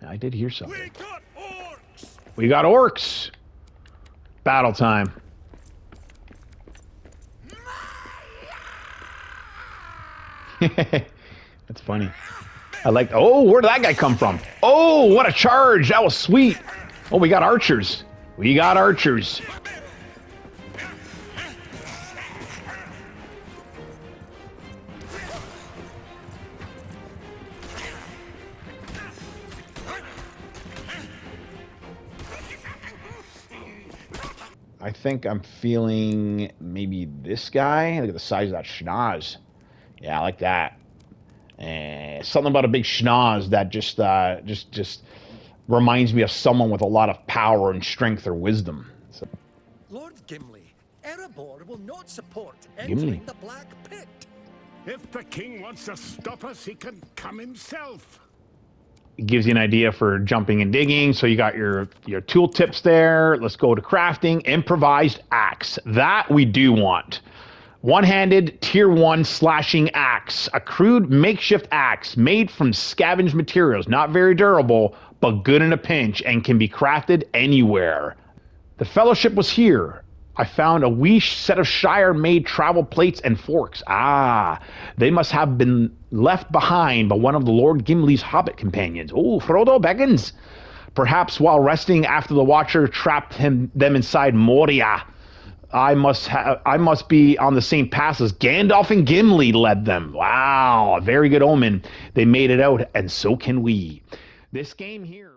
I did hear something. We got orcs! We got orcs. Battle time. That's funny. I like... Oh, where did that guy come from? Oh, what a charge. That was sweet. Oh, we got archers. We got archers. I think I'm feeling maybe this guy. Look at the size of that schnoz. Yeah, I like that. Something about a big schnoz that just reminds me of someone with a lot of power and strength or wisdom. So. Lord Gimli, Erebor will not support Gimli. entering the Black Pit. If the king wants to stop us, he can come himself. It gives you an idea for jumping and digging. So you got your tool tips there. Let's go to crafting. Improvised axe. That we do want. One-handed tier 1 slashing axe. A crude makeshift axe made from scavenged materials. Not very durable, but good in a pinch and can be crafted anywhere. The fellowship was here. I found a wee set of Shire-made travel plates and forks. Ah, they must have been left behind by one of the Lord Gimli's hobbit companions. Oh, Frodo Baggins. Perhaps while resting after the Watcher trapped them inside Moria. I must be on the same path as Gandalf and Gimli led them. Wow, a very good omen. They made it out, and so can we. This game here...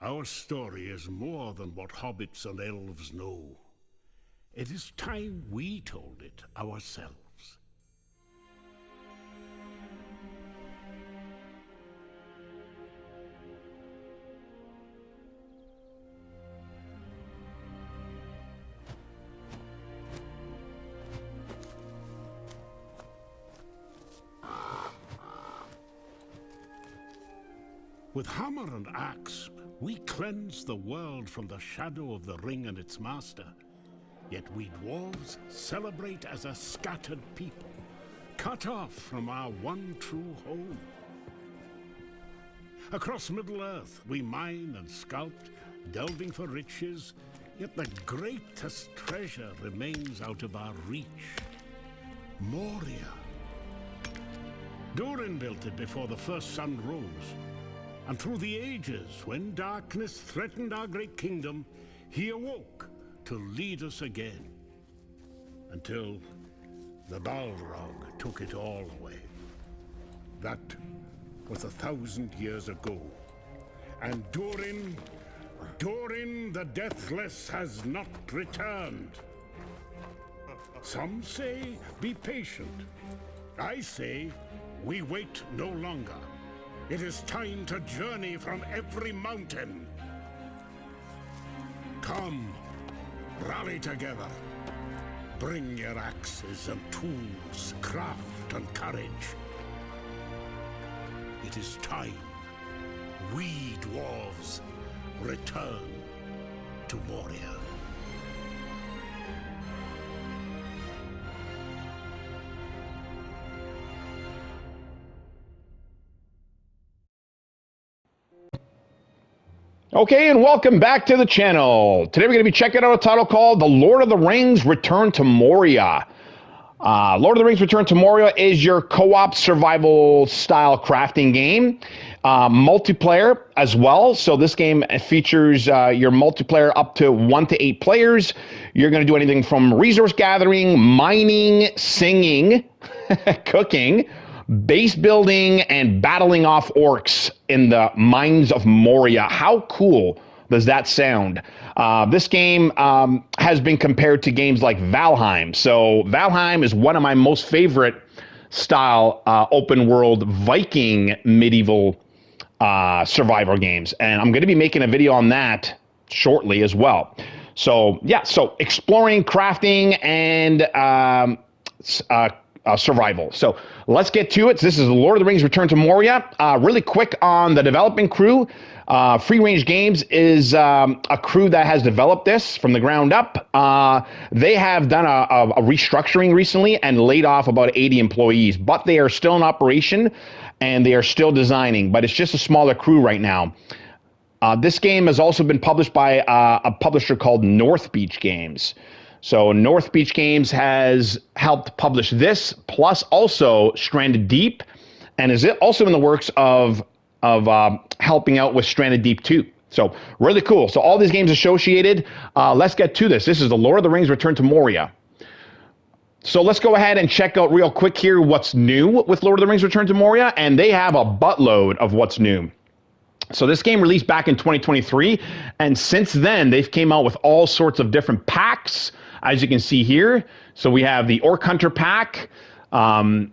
Our story is more than what hobbits and elves know. It is time we told it ourselves. With hammer and axe, we cleanse the world from the shadow of the ring and its master. Yet we dwarves celebrate as a scattered people, cut off from our one true home. Across Middle-earth, we mine and sculpt, delving for riches, yet the greatest treasure remains out of our reach. Moria. Durin built it before the first sun rose. And through the ages, when darkness threatened our great kingdom, he awoke to lead us again. Until the Balrog took it all away. That was 1,000 years ago. And Durin the Deathless has not returned. Some say, be patient. I say, we wait no longer. It is time to journey from every mountain. Come, rally together. Bring your axes and tools, craft and courage. It is time we dwarves return to Moria. Okay, and welcome back to the channel. Today we're going to be checking out a title called The Lord of the Rings Return to Moria. Lord of the Rings Return to Moria is your co-op survival style crafting game. Multiplayer as well. So this game features your multiplayer up to 1 to 8 players. You're going to do anything from resource gathering, mining, singing, cooking, base building, and battling off orcs in the mines of Moria. How cool does that sound? This game has been compared to games like Valheim. So Valheim is one of my most favorite style open world Viking medieval survival games. And I'm going to be making a video on that shortly as well. So yeah, so exploring, crafting, and survival. So let's get to it. This is Lord of the Rings Return to Moria. Really quick on the developing crew. Free Range Games is a crew that has developed this from the ground up. They have done a restructuring recently and laid off about 80 employees, but they are still in operation and they are still designing, but it's just a smaller crew right now. This game has also been published by a publisher called North Beach Games. So North Beach Games has helped publish this, plus also Stranded Deep, and is also in the works of helping out with Stranded Deep 2. So really cool. So all these games associated. Let's get to this. This is the Lord of the Rings Return to Moria. So let's go ahead and check out real quick here what's new with Lord of the Rings Return to Moria, and they have a buttload of what's new. So this game released back in 2023, and since then they've came out with all sorts of different packs, as you can see here. So we have the Orc Hunter pack,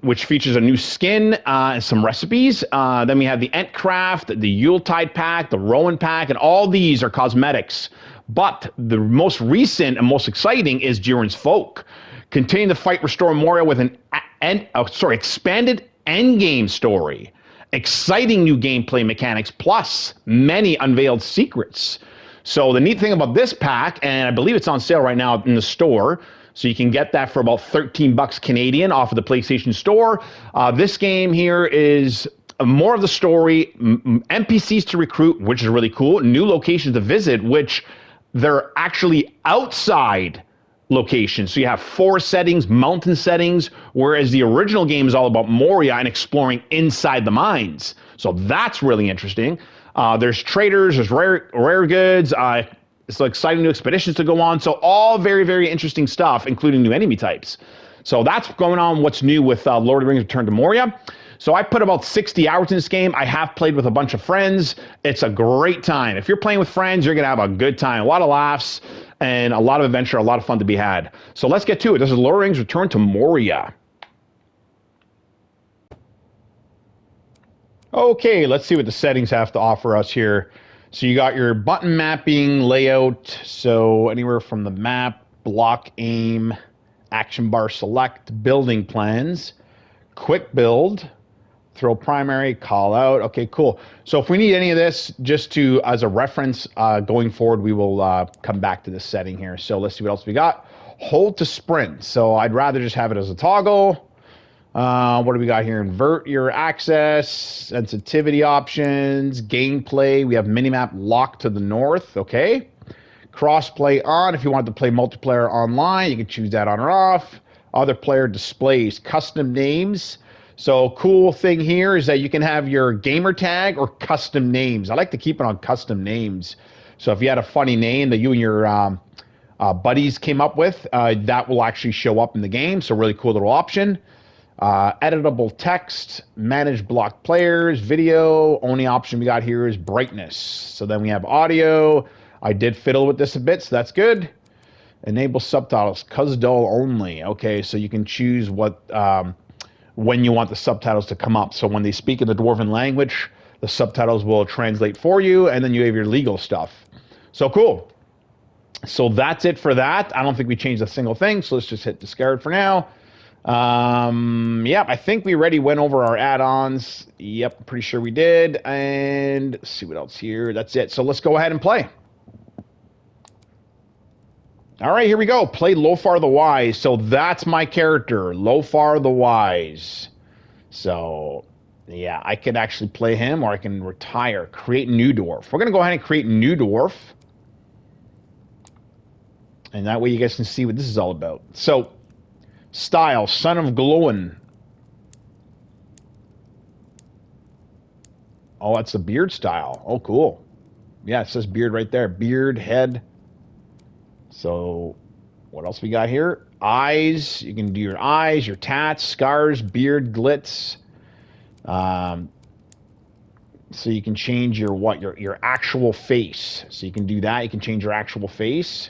which features a new skin and some recipes. Then we have the Entcraft, the Yuletide pack, the Rowan pack, and all these are cosmetics. But the most recent and most exciting is Durin's Folk. Continue to fight, restore Moria with an expanded endgame story. Exciting new gameplay mechanics, plus many unveiled secrets. So the neat thing about this pack, and I believe it's on sale right now in the store, so you can get that for about 13 bucks Canadian off of the PlayStation Store. This game here is more of the story, NPCs to recruit, which is really cool, new locations to visit, which they're actually outside locations. So you have forest settings, mountain settings, whereas the original game is all about Moria and exploring inside the mines. So that's really interesting. There's traders, there's rare goods, it's exciting new expeditions to go on. So all very, very interesting stuff, including new enemy types. So that's going on, what's new with Lord of the Rings Return to Moria. So I put about 60 hours in this game. I have played with a bunch of friends. It's a great time. If you're playing with friends, you're going to have a good time. A lot of laughs and a lot of adventure, a lot of fun to be had. So let's get to it. This is Lord of the Rings Return to Moria. Okay, let's see what the settings have to offer us here. So you got your button mapping layout. So anywhere from the map, block aim, action bar select, building plans, quick build, throw primary, call out. Okay, cool. So if we need any of this, just to as a reference going forward, we will come back to this setting here. So let's see what else we got. Hold to sprint. So I'd rather just have it as a toggle. What do we got here? Invert your access, sensitivity options, gameplay. We have minimap locked to the north. Okay. Crossplay on. If you want to play multiplayer online, you can choose that on or off. Other player displays, custom names. So cool thing here is that you can have your gamer tag or custom names. I like to keep it on custom names. So if you had a funny name that you and your buddies came up with, that will actually show up in the game. So really cool little option. Editable text, manage block players, video. Only option we got here is brightness. So then we have audio. I did fiddle with this a bit, so that's good. Enable subtitles, Khazad-dûm only. Okay, so you can choose what when you want the subtitles to come up. So when they speak in the Dwarven language, the subtitles will translate for you, and then you have your legal stuff. So cool. So that's it for that. I don't think we changed a single thing, so let's just hit discard for now. Yep, I think we already went over our add-ons. Yep, pretty sure we did. And let's see what else here. That's it. So let's go ahead and play. All right, here we go. Play LOTR the Wise. So that's my character, LOTR the Wise. So, yeah, I could actually play him, or I can retire. Create new dwarf. We're going to go ahead and create new dwarf. And that way you guys can see what this is all about. So, style, Son of Glowin. Oh, that's the beard style. Oh, cool. Yeah, it says beard right there. Beard, head. So, what else we got here? Eyes. You can do your eyes, your tats, scars, beard, glitz. So you can change your actual face. So you can do that. You can change your actual face.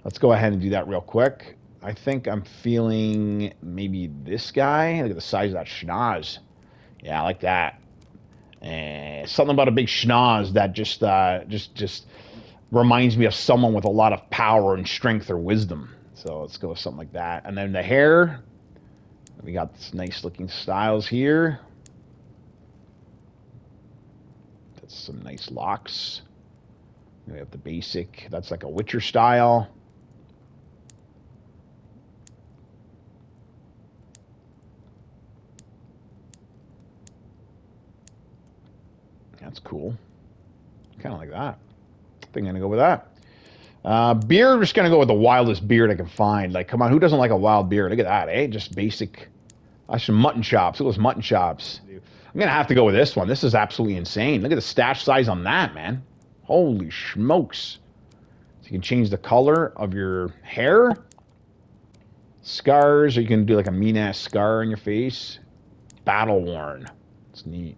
Let's go ahead and do that real quick. I think I'm feeling maybe this guy. Look at the size of that schnoz. Yeah, I like that. And something about a big schnoz that just reminds me of someone with a lot of power and strength or wisdom. So let's go with something like that. And then the hair. We got this nice looking styles here. That's some nice locks. We have the basic. That's like a Witcher style. That's cool. Kind of like that. I think I'm going to go with that. Beard, we're just going to go with the wildest beard I can find. Like, come on, who doesn't like a wild beard? Look at that, eh? Just basic. Some mutton chops. Look at those mutton chops. I'm going to have to go with this one. This is absolutely insane. Look at the stash size on that, man. Holy smokes. So you can change the color of your hair. Scars, or you can do like a mean-ass scar on your face. Battle worn. It's neat.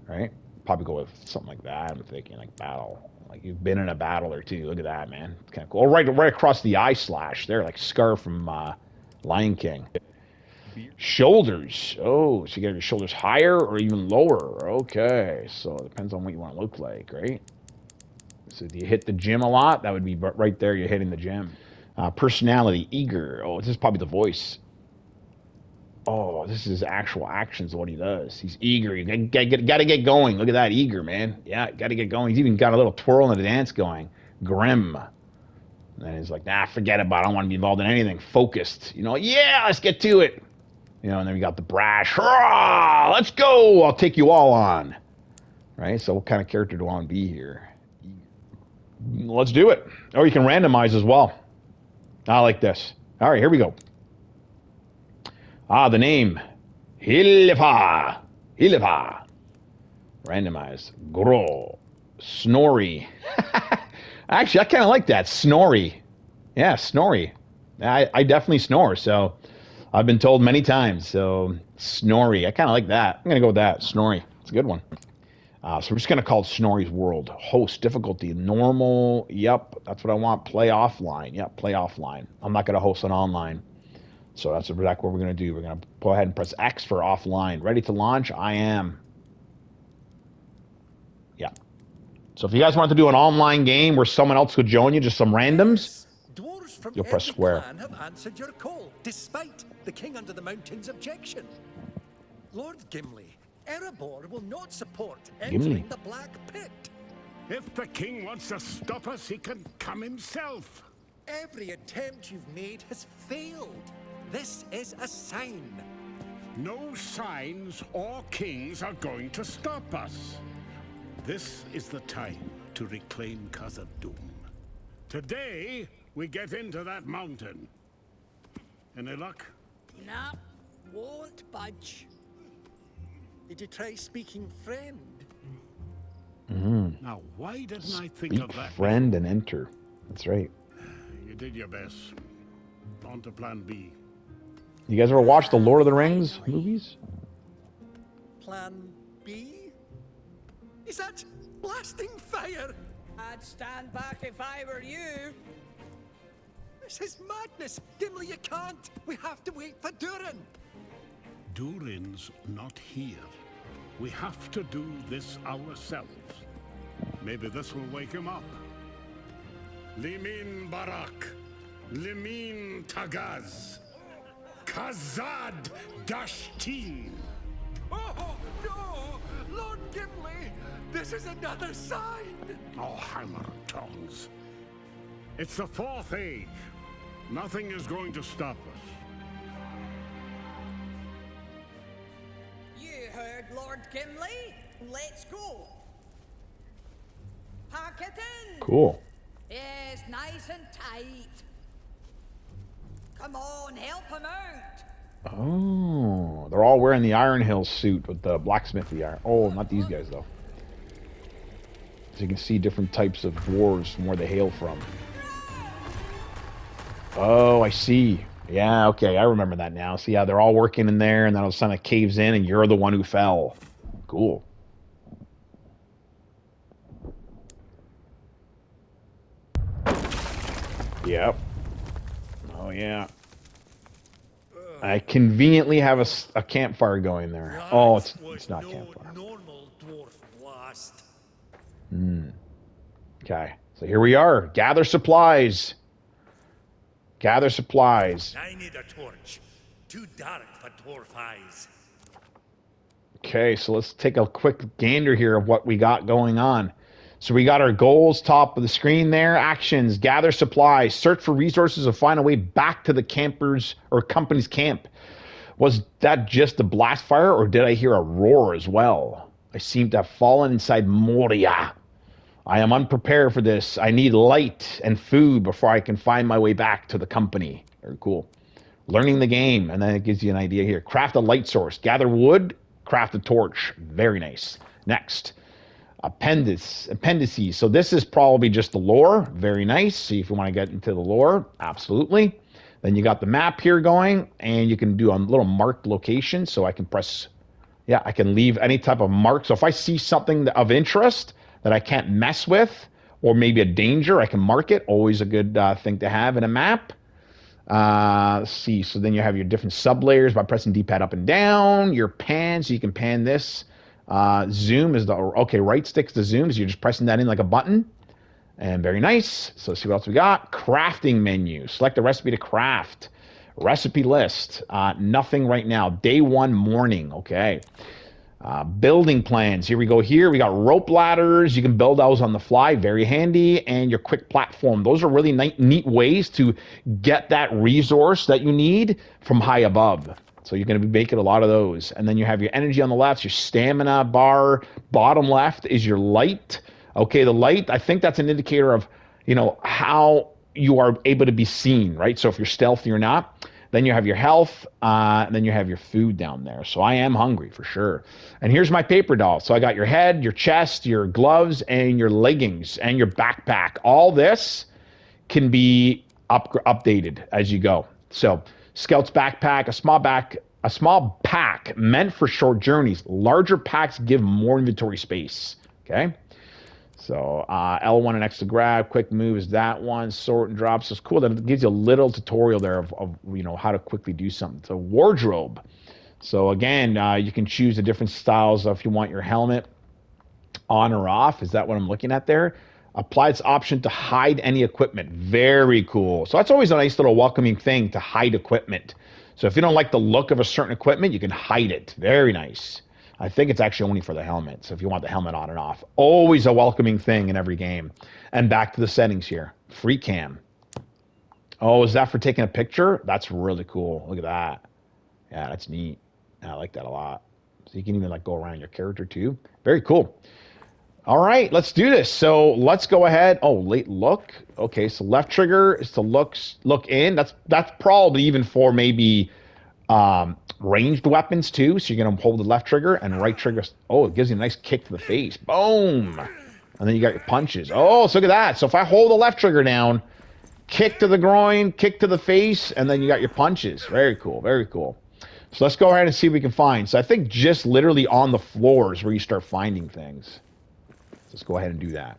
Right? Probably go with something like that. I'm thinking like battle. Like you've been in a battle or two. Look at that, man. It's kind of cool. Oh, right across the eye slash there, like Scar from Lion King. Shoulders. Oh, so you got your shoulders higher or even lower. Okay, so it depends on what you want to look like, right? So if you hit the gym a lot, that would be right there. You're hitting the gym. Personality, eager. Oh, this is probably the voice. Oh, this is actual actions of what he does. He's eager. You gotta get going. Look at that, eager, man. Yeah, gotta get going. He's even got a little twirl in the dance going. Grim. And then he's like, nah, forget about it. I don't want to be involved in anything. Focused. You know, yeah, let's get to it. You know, and then we got the brash. Hurrah! Let's go. I'll take you all on. Right? So what kind of character do I want to be here? Let's do it. Or you can randomize as well. I like this. All right, here we go. The name. Hilifa. Hilifa. Randomized. Gro. Snorri. Actually, I kind of like that. Snorri. Yeah, Snorri. I definitely snore, so I've been told many times. So, Snorri. I kind of like that. I'm going to go with that. Snorri. It's a good one. So we're just going to call it Snorri's World. Host, difficulty, normal. Yep, that's what I want. Play offline. Yep, play offline. I'm not going to host an online. So that's exactly what we're going to do. We're going to go ahead and press X for offline. Ready to launch? I am. Yeah. So if you guys want to do an online game where someone else could join you, just some randoms, Dwarves from you'll press every square. clan have answered your call, despite the King Under the Mountain's objection. Lord Gimli, Erebor will not support entering the Black Pit. If the king wants to stop us, he can come himself. Every attempt you've made has failed. This is a sign. No signs or kings are going to stop us. This is the time to reclaim Khazad-dûm. Today, we get into that mountain. Any luck? Nah, won't budge. Did you try speaking friend? Now, why didn't I think of that? Friend and enter. That's right. You did your best. On to plan B. You guys ever watch the Lord of the Rings movies? Plan B? Is that blasting fire? I'd stand back if I were you. This is madness. Gimli, you can't. We have to wait for Durin. Durin's not here. We have to do this ourselves. Maybe this will wake him up. Limin Barak. Limin Tagaz. Khazad-dûm. Oh, no! Lord Gimli! This is another sign! Oh, hammer tongues. It's the Fourth Age. Nothing is going to stop us. You heard Lord Gimli. Let's go. Pack it in. Cool. Yes, nice and tight. Come on, help him out. Oh, they're all wearing the Iron Hill suit with the blacksmithy iron. Oh, not these guys though. So you can see different types of dwarves from where they hail from. Oh, I see. Yeah, okay, I remember that now. See how they're all working in there, and then all of a sudden it caves in, and you're the one who fell. Cool. Yep. Oh, yeah. I conveniently have a campfire going there. Oh, it's not campfire. Normal dwarf blast. Okay, so here we are. Gather supplies. Gather supplies. I need a torch. Too dark for dwarf eyes. Okay, so let's take a quick gander here of what we got going on. So we got our goals, top of the screen there. Actions, gather supplies, search for resources, and find a way back to the campers or company's camp. Was that just a blast fire, or did I hear a roar as well? I seem to have fallen inside Moria. I am unprepared for this. I need light and food before I can find my way back to the company. Very cool. Learning the game, and then it gives you an idea here. Craft a light source. Gather wood, craft a torch. Very nice. Next. Appendices. So this is probably just the lore. Very nice. See if you want to get into the lore. Absolutely. Then you got the map here going, and you can do a little marked location. So I can press, yeah, I can leave any type of mark. So if I see something of interest that I can't mess with, or maybe a danger, I can mark it. Always a good thing to have in a map. Let's see. So then you have your different sub layers by pressing D-pad up and down. Your pan, so you can pan this. Zoom is the, okay, right stick's the zoom, so you're just pressing that in like a button. And very nice. So let's see what else we got. Crafting menu. Select a recipe to craft. Recipe list. Nothing right now. Day 1 morning. Okay. Building plans. Here we go. Here we got rope ladders. You can build those on the fly. Very handy. And your quick platform. Those are really neat ways to get that resource that you need from high above. So you're going to be making a lot of those. And then you have your energy on the left, your stamina bar. Bottom left is your light. Okay, the light, I think that's an indicator of, you know, how you are able to be seen, right? So if you're stealthy or not. Then you have your health, and then you have your food down there. So I am hungry for sure. And here's my paper doll. So I got your head, your chest, your gloves, and your leggings, and your backpack. All this can be updated as you go. So Scout's backpack, a small pack meant for short journeys. Larger packs give more inventory space. Okay. So L1 and X to grab, quick move is that one, sort and drop. So it's cool that it gives you a little tutorial there of you know, how to quickly do something. So wardrobe. So again, you can choose the different styles if you want your helmet on or off. Is that what I'm looking at there? Apply its option to hide any equipment. Very cool. So that's always a nice little welcoming thing, to hide equipment. So if you don't like the look of a certain equipment, you can hide it. Very nice. I think it's actually only for the helmet. So if you want the helmet on and off, always a welcoming thing in every game. And back to the settings here. Free cam. Oh, is that for taking a picture? That's really cool. Look at that. Yeah, that's neat. I like that a lot. So you can even like go around your character too. Very cool. All right, let's do this. So let's go ahead. Oh, late look. Okay, so left trigger is to look in. That's probably even for maybe ranged weapons too. So you're gonna hold the left trigger and right trigger. Oh, it gives you a nice kick to the face. Boom. And then you got your punches. Oh, so look at that. So if I hold the left trigger down, kick to the groin, kick to the face, and then you got your punches. Very cool. Very cool. So let's go ahead and see what we can find. So I think just literally on the floors where you start finding things. Let's go ahead and do that.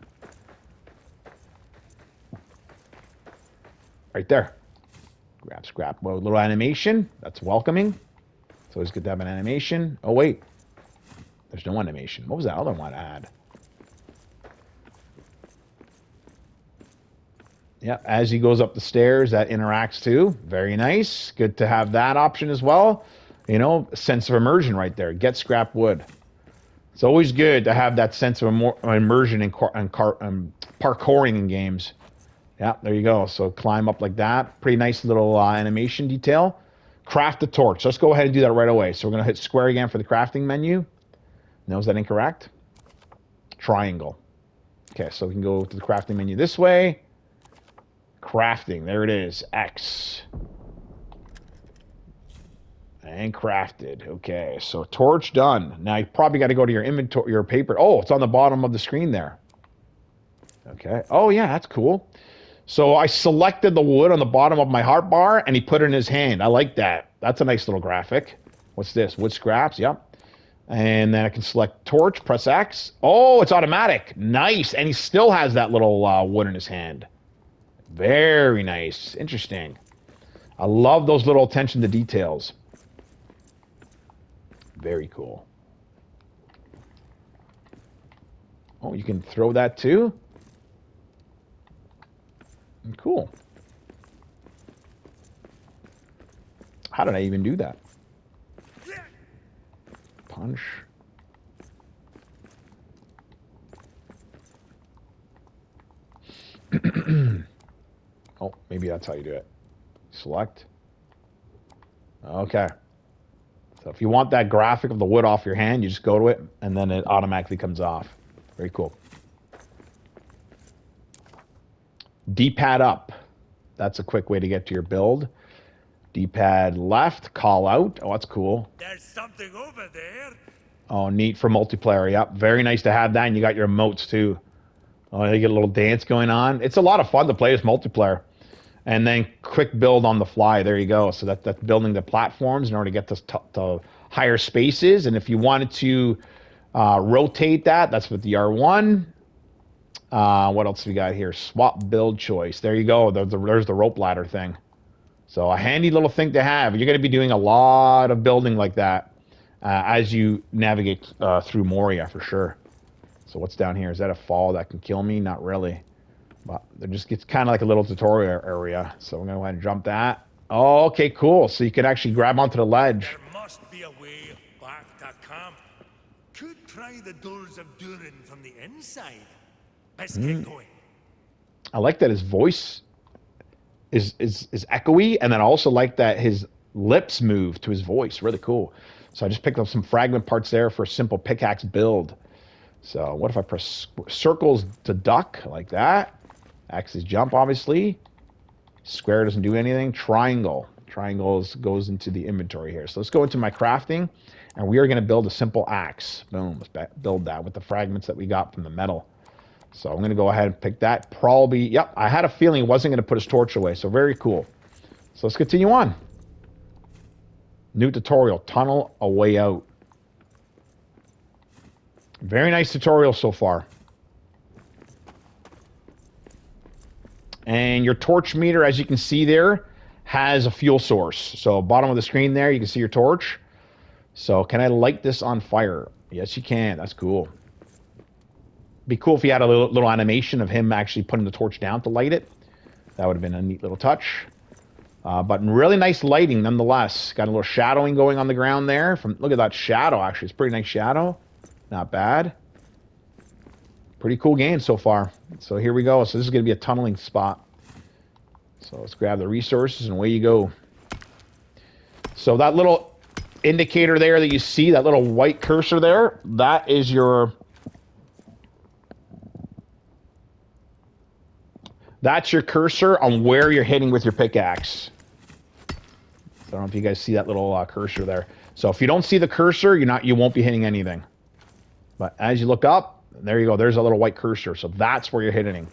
Right there. Grab, scrap. Well, little animation. That's welcoming. It's always good to have an animation. Oh, wait. There's no animation. What was that other one I had? Yeah, as he goes up the stairs, that interacts too. Very nice. Good to have that option as well. You know, sense of immersion right there. Get scrap wood. It's always good to have that sense of immersion in parkouring in games. Yeah, there you go. So climb up like that. Pretty nice little animation detail. Craft a torch. Let's go ahead and do that right away. So we're going to hit square again for the crafting menu. No, is that incorrect? Triangle. Okay, so we can go to the crafting menu this way. Crafting. There it is. X. And crafted. Okay, so torch done. Now you probably got to go to your inventory, your paper. Oh, it's on the bottom of the screen there. Okay. Oh, yeah, that's cool. So I selected the wood on the bottom of my heart bar, and he put it in his hand. I like that. That's a nice little graphic. What's this? Wood scraps. Yep. And then I can select torch, press X. Oh, it's automatic. Nice. And he still has that little wood in his hand. Very nice. Interesting. I love those little attention to details. Very cool. Oh, you can throw that too? Cool. How did I even do that? Punch. Oh, maybe that's how you do it. Select. Okay. So if you want that graphic of the wood off your hand, you just go to it, and then it automatically comes off. Very cool. D-pad up. That's a quick way to get to your build. D-pad left, call out. Oh, that's cool. There's something over there. Oh, neat for multiplayer. Yep, very nice to have that, and you got your emotes too. Oh, you get a little dance going on. It's a lot of fun to play as multiplayer. And then quick build on the fly. There you go. So that's building the platforms in order to get to higher spaces. And if you wanted to rotate that, that's with the R1. What else we got here? Swap build choice. There you go. There's the rope ladder thing. So a handy little thing to have. You're going to be doing a lot of building like that as you navigate through Moria for sure. So what's down here? Is that a fall that can kill me? Not really. But it just gets kind of like a little tutorial area. So we're going to go ahead and jump that. Oh, okay, cool. So you can actually grab onto the ledge. There must be a way back to camp. Could try the doors of Durin from the inside. Let's get going. I like that his voice is echoey, and then I also like that his lips move to his voice. Really cool. So I just picked up some fragment parts there for a simple pickaxe build. So what if I press circles to duck like that? X is jump, obviously. Square doesn't do anything. Triangle. Triangles goes into the inventory here. So let's go into my crafting, and we are going to build a simple axe. Boom. Let's build that with the fragments that we got from the metal. So I'm going to go ahead and pick that. Probably, yep, I had a feeling it wasn't going to put his torch away. So very cool. So let's continue on. New tutorial. Tunnel a way out. Very nice tutorial so far. And your torch meter, as you can see there, has a fuel source. So bottom of the screen there, you can see your torch. So can I light this on fire? Yes, you can. That's cool. Be cool if you had a little animation of him actually putting the torch down to light it. That would have been a neat little touch. But really nice lighting nonetheless. Got a little shadowing going on the ground there. Look at that shadow, actually. It's a pretty nice shadow. Not bad. Pretty cool game so far. So here we go. So this is going to be a tunneling spot. So let's grab the resources and away you go. So that little indicator there that you see, that little white cursor there, that is your... That's your cursor on where you're hitting with your pickaxe. I don't know if you guys see that little cursor there. So if you don't see the cursor, you won't be hitting anything. But as you look up, there you go. There's a little white cursor. So that's where you're hitting.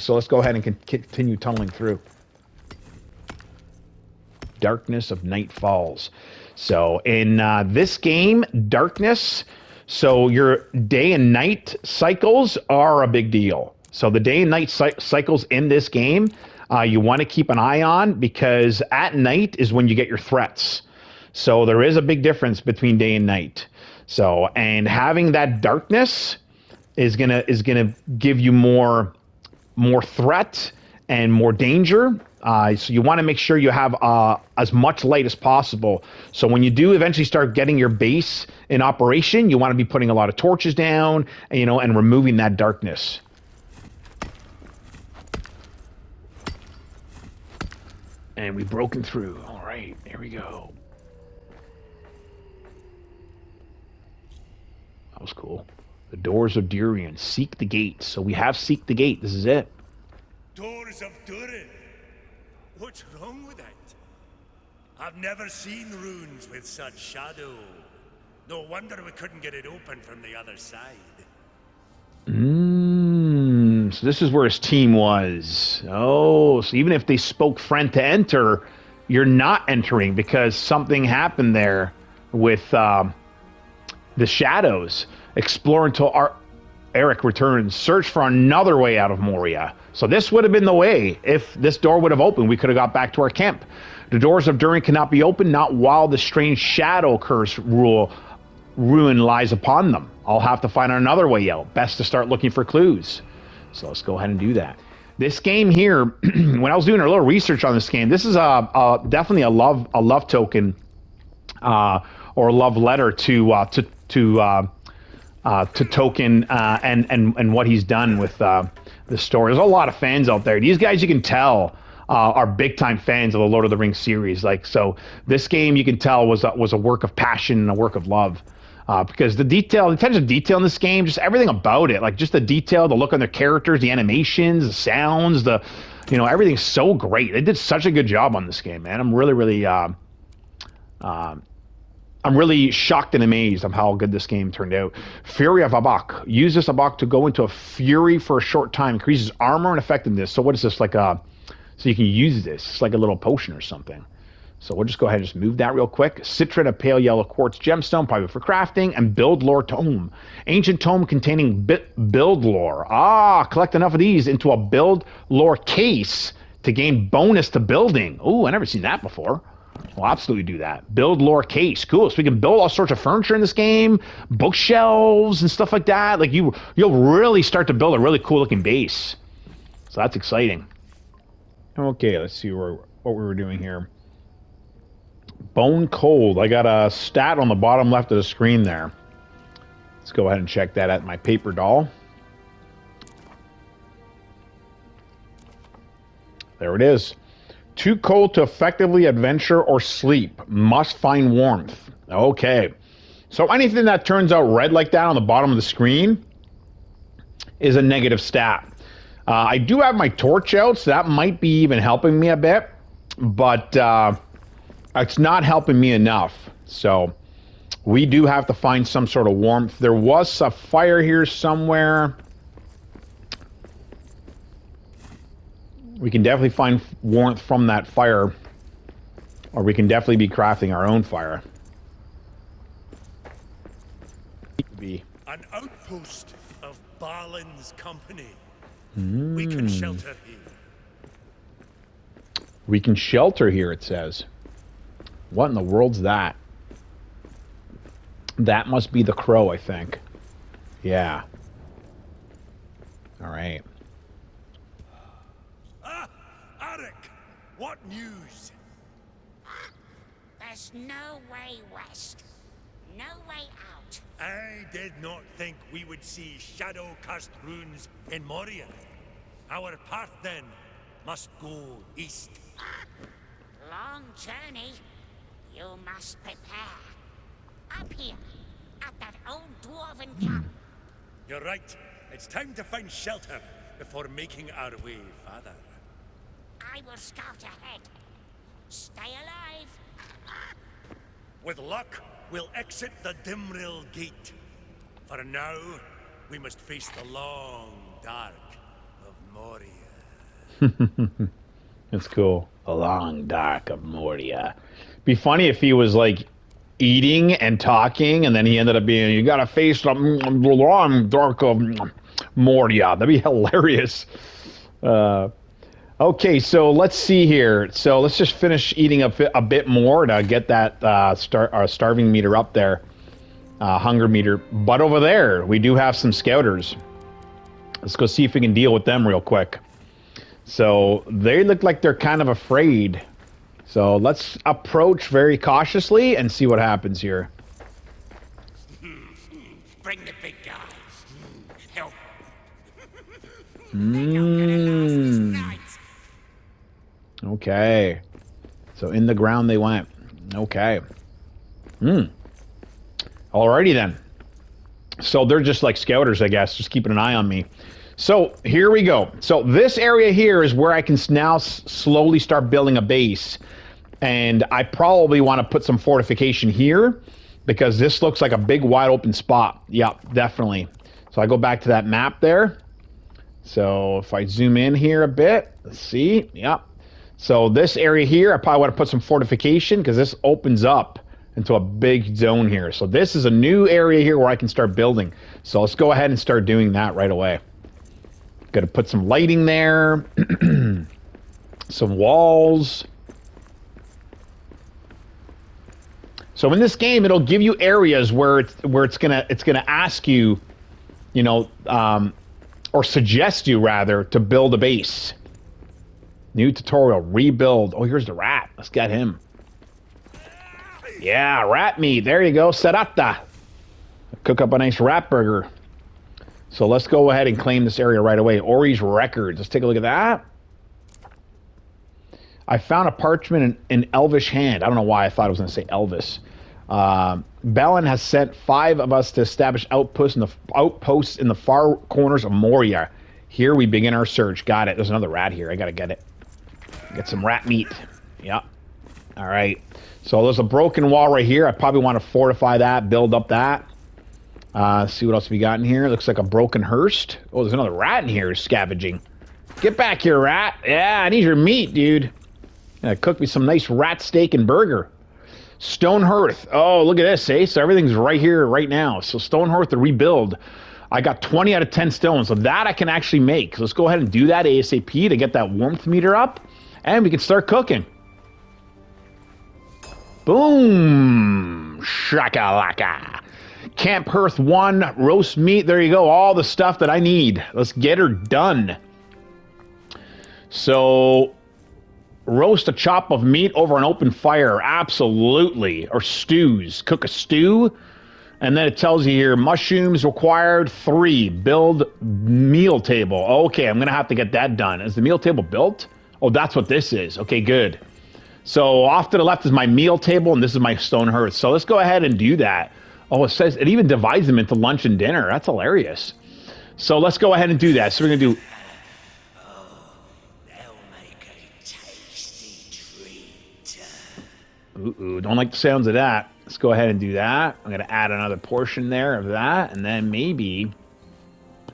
So let's go ahead and continue tunneling through. Darkness of Night Falls. So in this game, darkness, so your day and night cycles are a big deal. So the day and night cycles in this game, you want to keep an eye on, because at night is when you get your threats. So there is a big difference between day and night. So, and having that darkness is gonna give you more threat and more danger. So you want to make sure you have as much light as possible. So when you do eventually start getting your base in operation, you want to be putting a lot of torches down, and removing that darkness. And we've broken through. All right, here we go. That was cool. The doors of Durin. Seek the gate. So we have Seek the Gate. This is it. Doors of Durin. What's wrong with it? I've never seen runes with such shadow. No wonder we couldn't get it open from the other side. So this is where his team was. Oh, so even if they spoke friend to enter, you're not entering because something happened there with the shadows. Explore until Eric returns. Search for another way out of Moria. So this would have been the way. If this door would have opened, we could have got back to our camp. The doors of Durin cannot be opened, not while the strange shadow curse ruin lies upon them. I'll have to find another way out. Best to start looking for clues. So let's go ahead and do that. This game here, when I was doing a little research on this game, this is definitely a love token, or a love letter to Tolkien and what he's done with the story. There's a lot of fans out there. These guys, you can tell, are big time fans of the Lord of the Rings series. Like, so this game, you can tell, was a work of passion and a work of love. Because the attention to detail in this game, just everything about it, like just the detail, the look on their characters, the animations, the sounds, everything's so great. They did such a good job on this game, man. I'm really shocked and amazed of how good this game turned out. Fury of Abak. Use this Abak to go into a fury for a short time. Increases armor and effectiveness. So what is this, like so you can use this. It's like a little potion or something. So we'll just go ahead and just move that real quick. Citron, a pale yellow quartz gemstone, probably for crafting, and build lore tome. Ancient tome containing build lore. Collect enough of these into a build lore case to gain bonus to building. Ooh, I never seen that before. We'll absolutely do that. Build lore case. Cool. So we can build all sorts of furniture in this game, bookshelves and stuff like that. Like you'll really start to build a really cool looking base. So that's exciting. Okay, let's see what we were doing here. Bone cold. I got a stat on the bottom left of the screen there. Let's go ahead and check that at my paper doll. There it is. Too cold to effectively adventure or sleep. Must find warmth. Okay. So anything that turns out red like that on the bottom of the screen is a negative stat. I do have my torch out, so that might be even helping me a bit. But it's not helping me enough. So we do have to find some sort of warmth. There was a fire here somewhere. We can definitely find warmth from that fire. Or we can definitely be crafting our own fire. An outpost of Balin's company. We can shelter here. We can shelter here, it says. What in the world's that? That must be the crow, I think. Yeah. All right. Arik, what news? There's no way west. No way out. I did not think we would see shadow-cast runes in Moria. Our path, then, must go east. Long journey. You must prepare. Up here, at that old dwarven camp. You're right. It's time to find shelter before making our way farther. I will scout ahead. Stay alive. With luck, we'll exit the Dimril Gate. For now, we must face the long dark of Moria. That's cool. The long dark of Moria. Be funny if he was like eating and talking, and then he ended up being, you gotta face the long dark of Moria. That'd be hilarious. Okay, so let's see here. So let's just finish eating a bit more to get that starving meter up there, hunger meter. But over there, we do have some scouters. Let's go see if we can deal with them real quick. So they look like they're kind of afraid. So let's approach very cautiously and see what happens here. Bring the big guy. Help. Okay. So in the ground they went. Okay. Alrighty then. So they're just like scouters, I guess, just keeping an eye on me. So here we go. So this area here is where I can now slowly start building a base. And I probably want to put some fortification here because this looks like a big wide open spot. Yep, definitely. So I go back to that map there. So if I zoom in here a bit, let's see. Yep. So this area here, I probably want to put some fortification because this opens up into a big zone here. So this is a new area here where I can start building. So let's go ahead and start doing that right away. Got to put some lighting there, some walls. So in this game, it'll give you areas where it's gonna ask you, you know, or suggest you rather, to build a base. New tutorial, rebuild. Oh, here's the rat. Let's get him. Yeah, rat meat. There you go. Serata. Cook up a nice rat burger. So let's go ahead and claim this area right away. Ori's records. Let's take a look at that. I found a parchment in Elvish hand. I don't know why I thought I was going to say Elvis. Balin has sent 5 of us to establish outposts in the far corners of Moria. Here we begin our search. Got it. There's another rat here. I got to get it. Get some rat meat. Yep. All right. So there's a broken wall right here. I probably want to fortify that, build up that. See what else we got in here. Looks like a broken hearse. Oh, there's another rat in here scavenging. Get back here, rat. Yeah, I need your meat, dude. Cook me some nice rat steak and burger. Stone hearth. Oh, look at this, eh? So everything's right here, right now. So stone hearth to rebuild. I got 20 out of 10 stones, so that I can actually make. So let's go ahead and do that ASAP to get that warmth meter up, and we can start cooking. Boom! Shakalaka. Camp hearth 1, roast meat. There you go. All the stuff that I need. Let's get her done. So, roast a chop of meat over an open fire. Absolutely. Or stews. Cook a stew. And then it tells you here, mushrooms required 3. Build meal table. Okay, I'm going to have to get that done. Is the meal table built? Oh, that's what this is. Okay, good. So off to the left is my meal table, and this is my stone hearth. So let's go ahead and do that. Oh, it says it even divides them into lunch and dinner. That's hilarious. So let's go ahead and do that. So we're going to do... They'll make a tasty treat. Ooh, don't like the sounds of that. Let's go ahead and do that. I'm going to add another portion there of that, and then maybe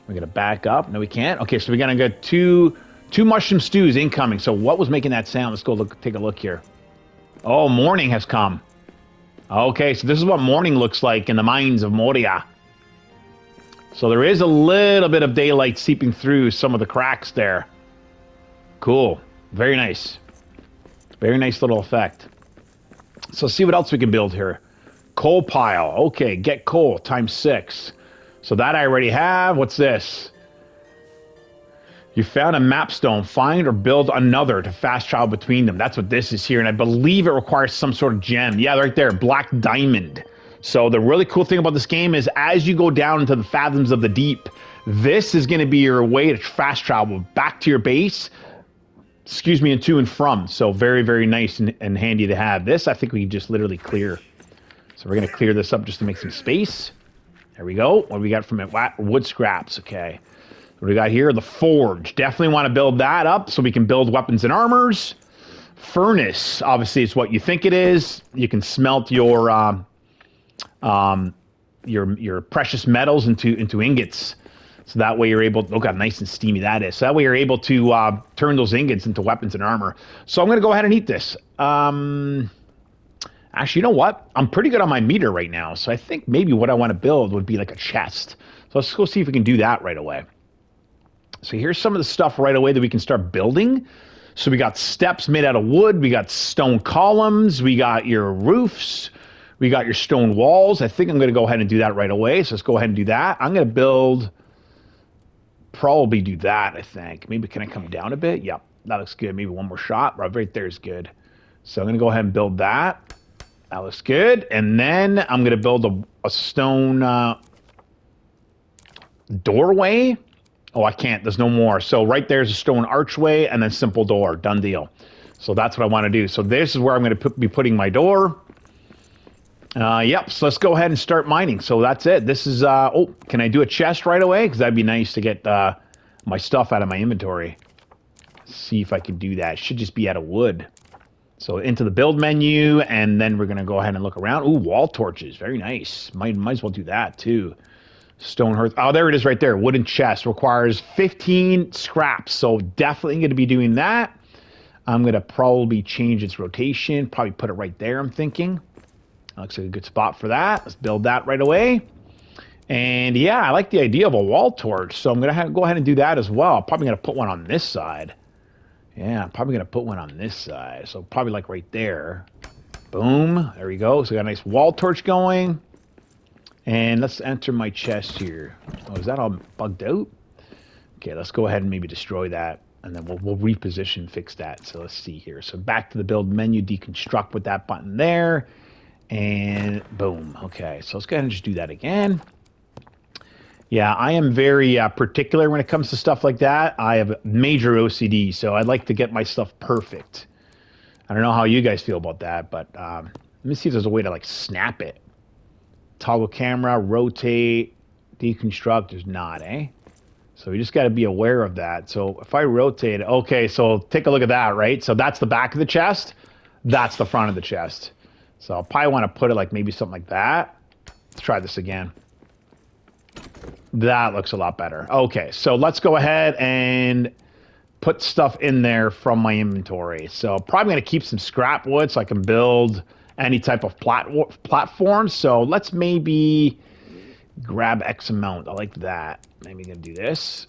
we're going to back up. No, we can't. Okay, so we're going to get two mushroom stews incoming. So what was making that sound? Let's go take a look here. Oh, morning has come. Okay, so this is what morning looks like in the mines of Moria. So there is a little bit of daylight seeping through some of the cracks there. Cool. Very nice. Very nice little effect. So see what else we can build here. Coal pile. Okay, get coal times 6. So that I already have. What's this? You found a map stone. Find or build another to fast travel between them. That's what this is here. And I believe it requires some sort of gem. Yeah, right there. Black diamond. So the really cool thing about this game is as you go down into the fathoms of the deep, this is going to be your way to fast travel back to your base. Excuse me, and to and from. So very, very nice and handy to have. This, I think we can just literally clear. So we're going to clear this up just to make some space. There we go. What do we got from it? Wood scraps. Okay. What do we got here? The forge. Definitely want to build that up so we can build weapons and armors. Furnace. Obviously, it's what you think it is. You can smelt your precious metals into ingots. So that way you're able to, look how nice and steamy that is. So that way you're able to turn those ingots into weapons and armor. So I'm going to go ahead and eat this. Actually, you know what? I'm pretty good on my meter right now. So I think maybe what I want to build would be like a chest. So let's go see if we can do that right away. So here's some of the stuff right away that we can start building. So we got steps made out of wood. We got stone columns. We got your roofs. We got your stone walls. I think I'm going to go ahead and do that right away. So let's go ahead and do that. I'm going to build... Probably do that, I think. Maybe can I come down a bit? Yep, that looks good. Maybe one more shot. Right there is good. So I'm going to go ahead and build that. That looks good. And then I'm going to build a stone doorway. Oh, I can't. There's no more. So right there's a stone archway and then simple door. Done deal. So that's what I want to do. So this is where I'm going to be putting my door. Yep, so let's go ahead and start mining. So that's it. This is, oh, can I do a chest right away? Because that'd be nice to get my stuff out of my inventory. Let's see if I can do that. Should just be out of wood. So into the build menu, and then we're going to go ahead and look around. Ooh, wall torches. Very nice. Might as well do that, too. Stone hearth. Oh, there it is right there. Wooden chest. Requires 15 scraps. So definitely going to be doing that. I'm going to probably change its rotation. Probably put it right there, I'm thinking. Looks like a good spot for that. Let's build that right away. And yeah, I like the idea of a wall torch. So I'm going to go ahead and do that as well. Probably going to put one on this side. Yeah, I'm probably going to put one on this side. So probably like right there. Boom. There we go. So we got a nice wall torch going. And let's enter my chest here. Oh, is that all bugged out? Okay, let's go ahead and maybe destroy that, and then we'll reposition, fix that. So let's see here. So back to the build menu, deconstruct with that button there, and boom. Okay, so let's go ahead and just do that again. Yeah, I am very particular when it comes to stuff like that. I have major OCD, so I'd like to get my stuff perfect. I don't know how you guys feel about that, but let me see if there's a way to like snap it. Toggle camera, rotate, deconstruct. There's not, eh? So you just got to be aware of that. So if I rotate, okay, so take a look at that, right? So that's the back of the chest. That's the front of the chest. So I'll probably want to put it like maybe something like that. Let's try this again. That looks a lot better. Okay, so let's go ahead and put stuff in there from my inventory. So probably going to keep some scrap wood so I can build any type of platform. So let's maybe grab X amount. I like that. Maybe going to do this.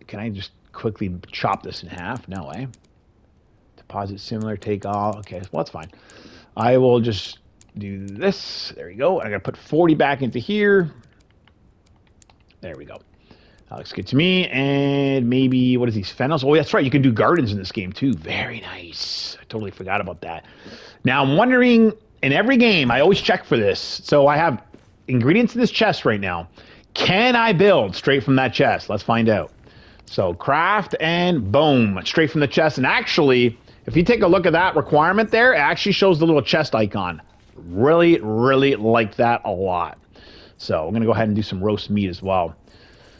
Can I just quickly chop this in half? No, eh? Deposit similar, take all. Okay, well, that's fine. I will just do this. There we go. I got to put 40 back into here. There we go. That looks good to me. And maybe, what is these? Fennels? Oh, that's right. You can do gardens in this game, too. Very nice. I totally forgot about that. Now, I'm wondering, in every game, I always check for this. So I have ingredients in this chest right now. Can I build straight from that chest? Let's find out. So craft and boom, straight from the chest. And actually, if you take a look at that requirement there, it actually shows the little chest icon. Really, really like that a lot. So I'm going to go ahead and do some roast meat as well.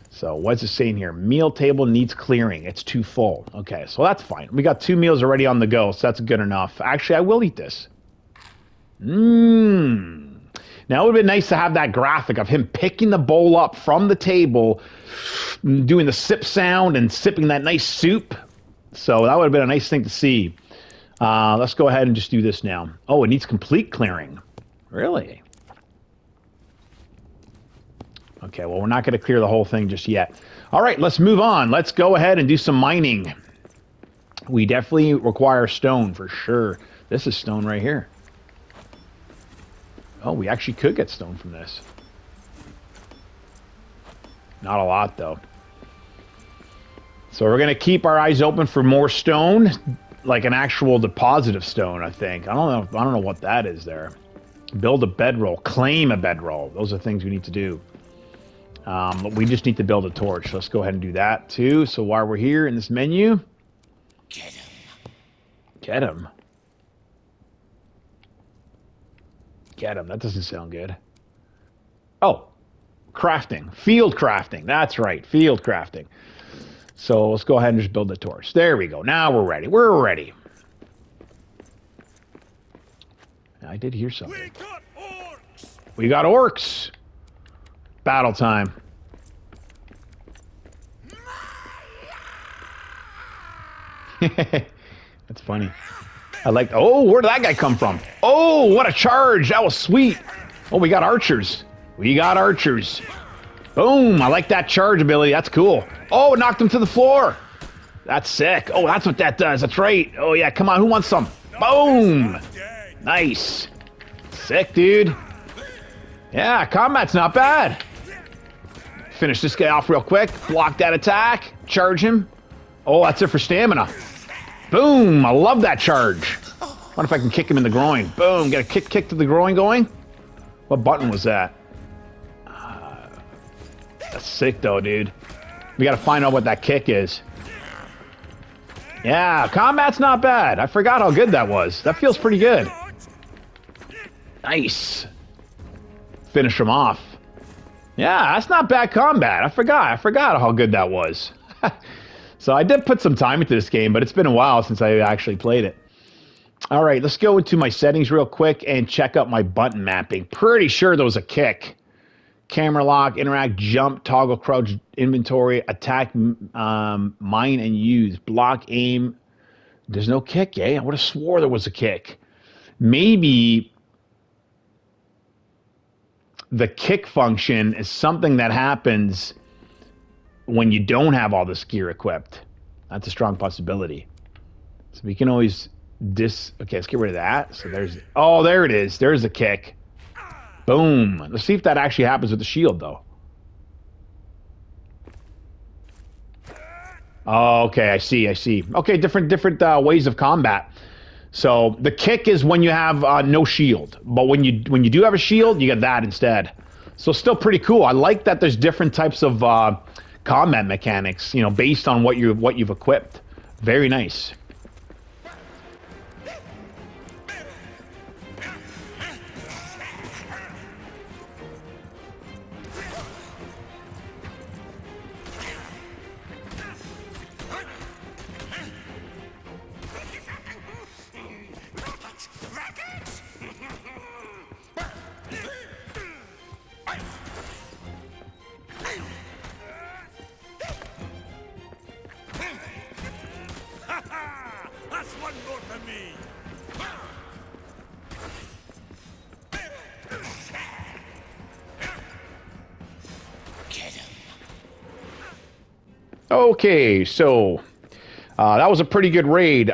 So what's it saying here? Meal table needs clearing. It's too full. Okay, so that's fine. We got 2 meals already on the go, so that's good enough. Actually, I will eat this. Now, it would have been nice to have that graphic of him picking the bowl up from the table, doing the sip sound and sipping that nice soup. So that would have been a nice thing to see. Let's go ahead and just do this now. Oh, it needs complete clearing. Really? Okay, well, we're not going to clear the whole thing just yet. All right, let's move on. Let's go ahead and do some mining. We definitely require stone for sure. This is stone right here. Oh, we actually could get stone from this. Not a lot, though. So we're going to keep our eyes open for more stone, like an actual deposit of stone, I think. I don't know what that is there. Build a bedroll. Claim a bedroll. Those are things we need to do. We just need to build a torch. Let's go ahead and do that, too. So while we're here in this menu... Get him. Get him. Get him. That doesn't sound good. Oh, crafting. Field crafting. That's right. Field crafting. So let's go ahead and just build the torch. There we go. Now we're ready. We're ready. I did hear something. We got orcs! We got orcs. Battle time. That's funny. I like... Oh, where did that guy come from? Oh, what a charge. That was sweet. Oh, we got archers. We got archers. Boom. I like that charge ability. That's cool. Oh, it knocked him to the floor. That's sick. Oh, that's what that does. That's right. Oh, yeah. Come on. Who wants some? Boom. Nice. Sick, dude. Yeah, combat's not bad. Finish this guy off real quick. Block that attack. Charge him. Oh, that's it for stamina. Boom. I love that charge. Wonder if I can kick him in the groin. Boom. Get a kick to the groin going. What button was that? That's sick, though, dude. We got to find out what that kick is. Yeah, combat's not bad. I forgot how good that was. That feels pretty good. Nice. Finish him off. Yeah, that's not bad combat. I forgot how good that was. So I did put some time into this game, but it's been a while since I actually played it. All right, let's go into my settings real quick and check out my button mapping. Pretty sure there was a kick. Camera lock, interact, jump, toggle, crouch, inventory, attack, mine, and use. Block, aim. There's no kick, eh? I would have swore there was a kick. Maybe the kick function is something that happens when you don't have all this gear equipped. That's a strong possibility. So we can always okay, let's get rid of that. So there's... Oh, there it is. There's the kick. Boom. Let's see if that actually happens with the shield, though. Oh, okay, I see, I see. Okay, different ways of combat. So the kick is when you have no shield, but when you do have a shield, you get that instead. So still pretty cool. I like that there's different types of combat mechanics, you know, based on what you've equipped. Very nice. That's one more for me. Get him. Okay, so that was a pretty good raid.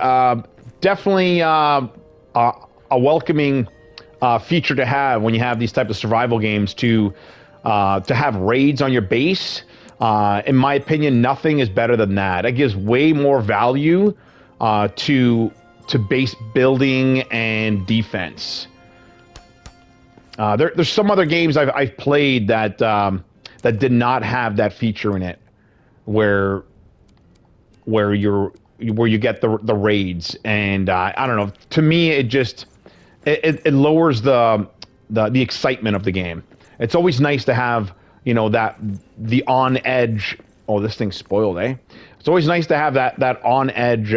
Definitely a welcoming feature to have when you have these type of survival games to have raids on your base. In my opinion, nothing is better than that. It gives way more value to base building and defense. There's some other games I've played that that did not have that feature in it, where you get the raids, and I don't know. To me, it just it lowers the excitement of the game. It's always nice to have, you know, that the on edge. Oh, this thing's spoiled, eh? It's always nice to have that on edge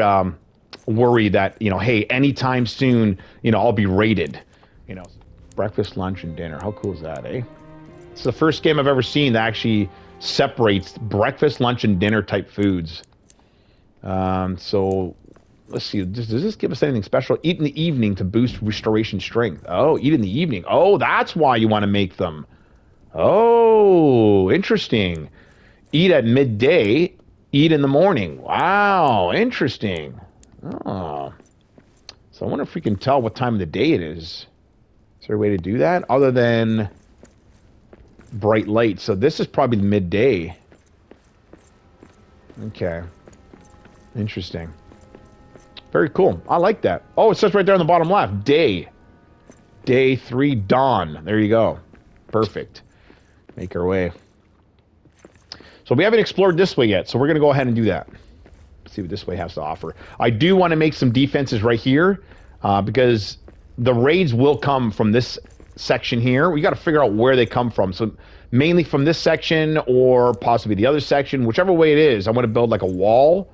worry that, you know, hey, anytime soon, you know, I'll be raided. You know, breakfast, lunch, and dinner. How cool is that, eh? It's the first game I've ever seen that actually separates breakfast, lunch, and dinner type foods. So let's see. Does this give us anything special? Eat in the evening to boost restoration strength. Oh, eat in the evening. Oh, that's why you want to make them. Oh, interesting. Eat at midday. Eat in the morning. Wow, interesting. Oh. So I wonder if we can tell what time of the day it is. Is there a way to do that other than bright light? So this is probably midday. Okay. Interesting. Very cool. I like that. Oh, it says right there on the bottom left, day. Day 3, dawn. There you go. Perfect. Make our way. So we haven't explored this way yet, so we're going to go ahead and do that. See what this way has to offer. I do want to make some defenses right here, because the raids will come from this section here. We got to figure out where they come from. So mainly from this section or possibly the other section, whichever way it is. I want to build like a wall,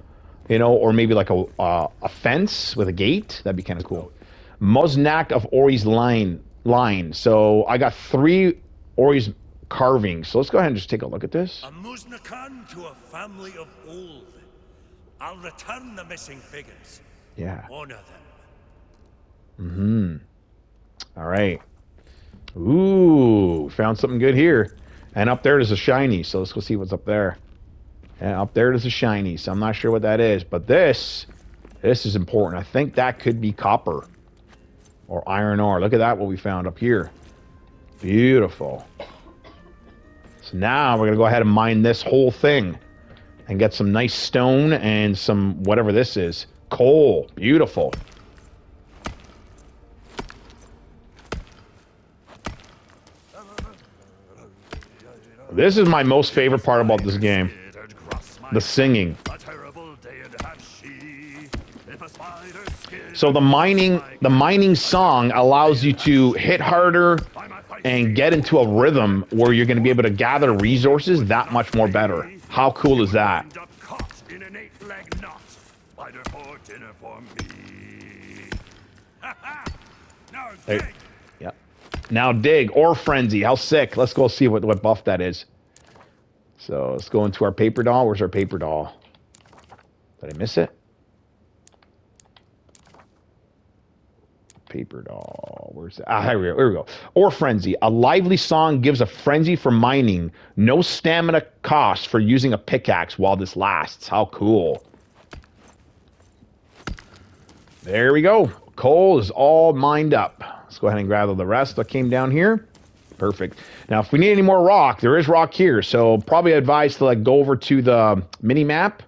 you know, or maybe like a fence with a gate. That'd be kind of cool. Mosnak of Ori's line. So I got 3 Ori's carvings. So let's go ahead and just take a look at this. A Muznakan to a family of old. I'll return the missing figures. Yeah. Honor them. All right. Ooh, found something good here. And up there is a shiny, so let's go see what's up there. And up there is a shiny, so I'm not sure what that is. But this is important. I think that could be copper or iron ore. Look at that, what we found up here. Beautiful. So now we're going to go ahead and mine this whole thing and get some nice stone and some whatever this is. Coal. Beautiful. This is my most favorite part about this game. The singing. So the mining song allows you to hit harder and get into a rhythm where you're going to be able to gather resources that much more better. How cool is that? Hey, yeah. Now dig or frenzy. How sick. Let's go see what buff that is. So let's go into our paper doll. Where's our paper doll? Did I miss it? Paper doll. Where's that? Ah, here we go. Or frenzy. A lively song gives a frenzy for mining. No stamina cost for using a pickaxe while this lasts. How cool. There we go. Coal is all mined up. Let's go ahead and grab the rest that came down here. Perfect. Now, if we need any more rock, there is rock here. So probably advise to like go over to the mini map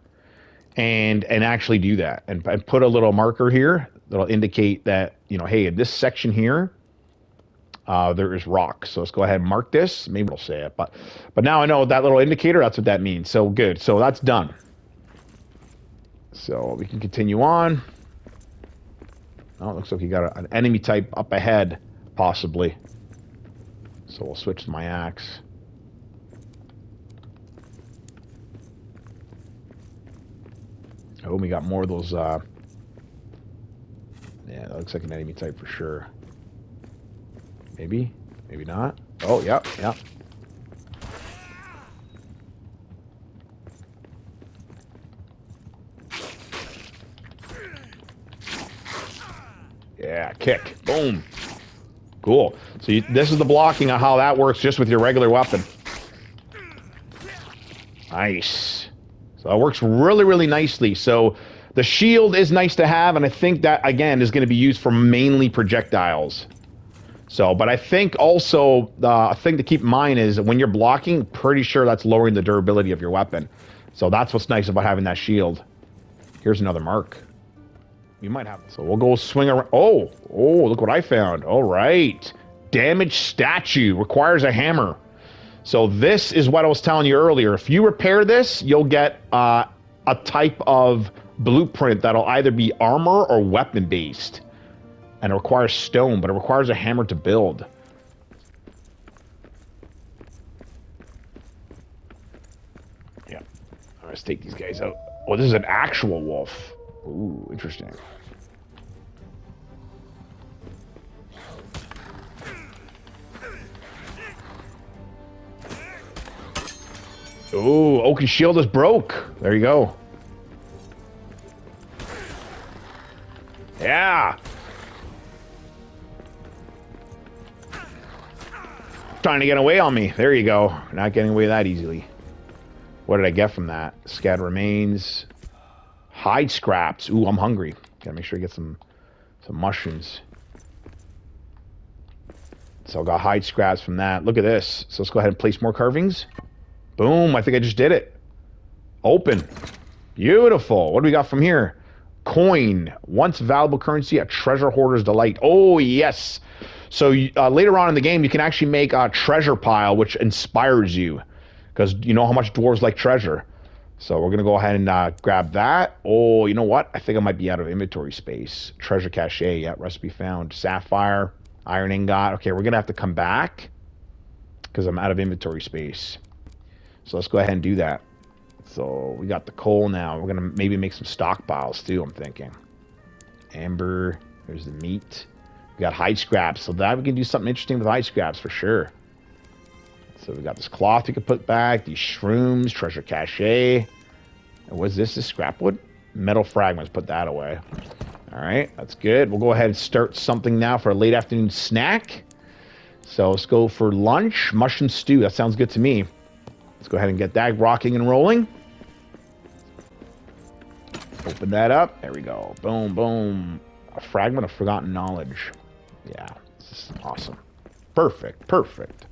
and actually do that and put a little marker here that'll indicate that, you know, hey, in this section here, there is rock. So let's go ahead and mark this. Maybe it'll say it, but now I know that little indicator, that's what that means. So good. So that's done. So we can continue on. Oh, it looks like you got an enemy type up ahead, possibly. So we'll switch to my axe. Oh, we got more of those, yeah, that looks like an enemy type for sure. Maybe, maybe not. Oh, yeah, yeah. Yeah, kick. Boom. Cool. So this is the blocking of how that works just with your regular weapon. Nice. So it works really, really nicely. So the shield is nice to have, and I think that, again, is going to be used for mainly projectiles. So, but I think also a thing to keep in mind is when you're blocking, pretty sure that's lowering the durability of your weapon. So that's what's nice about having that shield. Here's another mark. You might have. So we'll go swing around. Oh, look what I found. All right. Damaged statue requires a hammer. So this is what I was telling you earlier. If you repair this, you'll get a type of blueprint that'll either be armor or weapon based. And it requires stone, but it requires a hammer to build. Yeah. Let's take these guys out. Oh, this is an actual wolf. Ooh, interesting. Ooh, Oaken Shield is broke. There you go. Yeah. Trying to get away on me. There you go. Not getting away that easily. What did I get from that? Scattered remains. Hide scraps. Ooh, I'm hungry. Gotta make sure I get some mushrooms. So I got hide scraps from that. Look at this. So let's go ahead and place more carvings. Boom. I think I just did it. Open. Beautiful. What do we got from here? Coin. Once valuable currency, a treasure hoarder's delight. Oh, yes. So later on in the game, you can actually make a treasure pile, which inspires you. Because you know how much dwarves like treasure. So we're going to go ahead and grab that. Oh, you know what? I think I might be out of inventory space. Treasure cache. Yeah, recipe found. Sapphire. Iron ingot. Okay, we're going to have to come back. Because I'm out of inventory space. So let's go ahead and do that. So we got the coal now. We're going to maybe make some stockpiles too, I'm thinking. Amber. There's the meat. We got hide scraps. So that we can do something interesting with hide scraps for sure. So we got this cloth we can put back. These shrooms. Treasure cache. And what's this? This scrap wood? Metal fragments. Put that away. All right. That's good. We'll go ahead and start something now for a late afternoon snack. So let's go for lunch. Mushroom stew. That sounds good to me. Let's go ahead and get that rocking and rolling. Open that up. There we go. Boom, boom. A fragment of forgotten knowledge. Yeah, this is awesome. Perfect, perfect.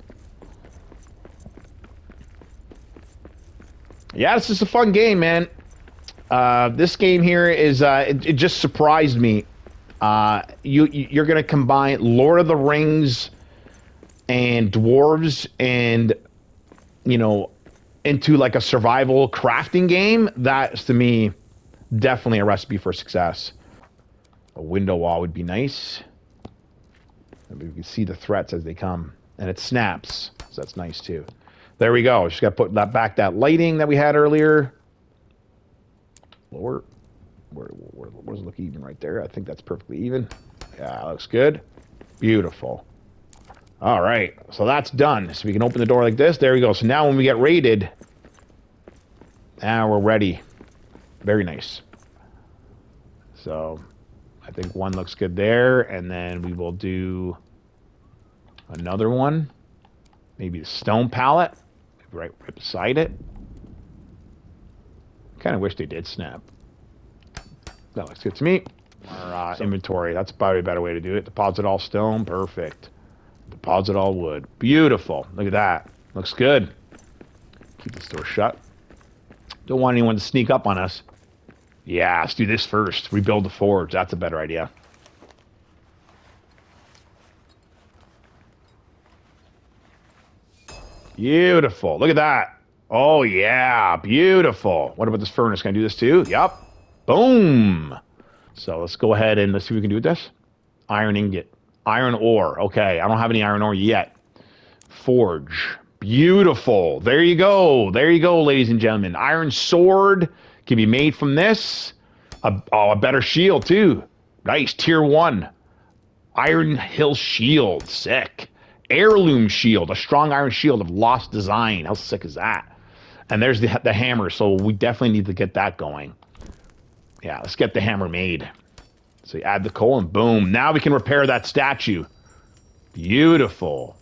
Yeah, this is a fun game, man. This game here is, it just surprised me. You're going to combine Lord of the Rings and Dwarves and, you know, into like a survival crafting game. That's, to me, definitely a recipe for success. A window wall would be nice. We can see the threats as they come. And it snaps, so that's nice too. There we go. Just got to put that back, that lighting that we had earlier. Lower. Where's it look even right there? I think that's perfectly even. Yeah, that looks good. Beautiful. All right, so that's done. So we can open the door like this. There we go. So now when we get raided, now we're ready. Very nice. So I think one looks good there, and then we will do another one. Maybe the stone pallet, right beside it. Kind of wish they did snap. That looks good to me. Our inventory, that's probably a better way to do it. Deposit all stone, perfect. Deposit all wood. Beautiful. Look at that. Looks good. Keep this door shut. Don't want anyone to sneak up on us. Yeah, let's do this first. Rebuild the forge. That's a better idea. Beautiful. Look at that. Oh, yeah. Beautiful. What about this furnace? Can I do this too? Yup. Boom. So let's go ahead and let's see what we can do with this. Iron ingot. Iron ore. Okay, I don't have any iron ore yet. Forge. Beautiful. There you go. There you go, ladies and gentlemen. Iron sword can be made from this. A better shield, too. Nice. Tier 1. Iron Hill shield. Sick. Heirloom shield. A strong iron shield of lost design. How sick is that? And there's the hammer, so we definitely need to get that going. Yeah, let's get the hammer made. So you add the coal and boom. Now we can repair that statue. Beautiful.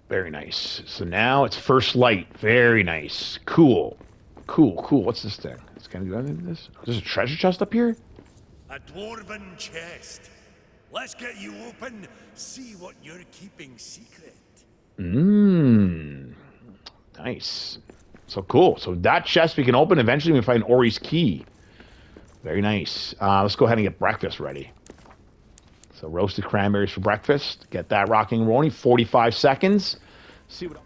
Very nice. So now it's first light. Very nice. Cool. Cool, cool. What's this thing? It's gonna do anything to this? There's a treasure chest up here? A dwarven chest. Let's get you open, see what you're keeping secret. Mmm. Nice. So cool. So that chest we can open. Eventually we find Ori's key. Very nice. Let's go ahead and get breakfast ready. So roasted cranberries for breakfast. Get that rocking and rolling. 45 seconds. See what...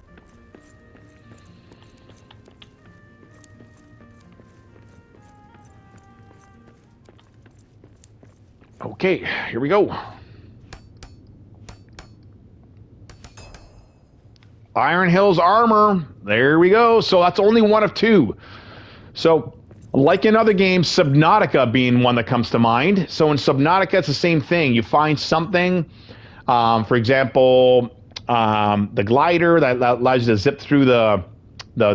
Okay, here we go. Iron Hills armor. There we go. So that's only one of 2. So, like in other games, Subnautica being one that comes to mind. So in Subnautica, it's the same thing. You find something, for example, the glider that allows you to zip through the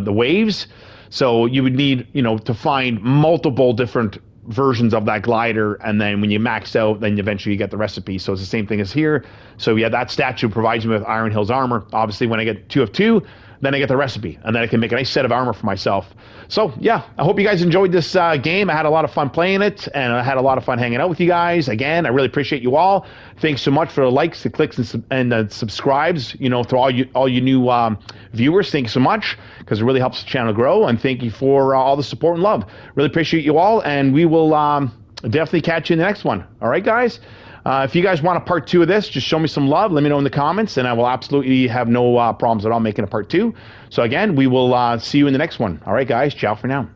waves. So you would need, to find multiple different versions of that glider, and then when you max out, then eventually you get the recipe. So it's the same thing as here. So yeah, that statue provides me with Iron Hills armor. Obviously, when I get 2 of 2, then I get the recipe, and then I can make a nice set of armor for myself. So yeah, I hope you guys enjoyed this game. I had a lot of fun playing it, and I had a lot of fun hanging out with you guys. Again, I really appreciate you all. Thanks so much for the likes, the clicks, and subscribes. To all you new viewers, thank you so much, because it really helps the channel grow. And thank you for all the support and love. Really appreciate you all, and we will definitely catch you in the next one. All right, guys. If you guys want a part 2 of this, just show me some love. Let me know in the comments, and I will absolutely have no problems at all making a part 2. So again, we will see you in the next one. All right, guys. Ciao for now.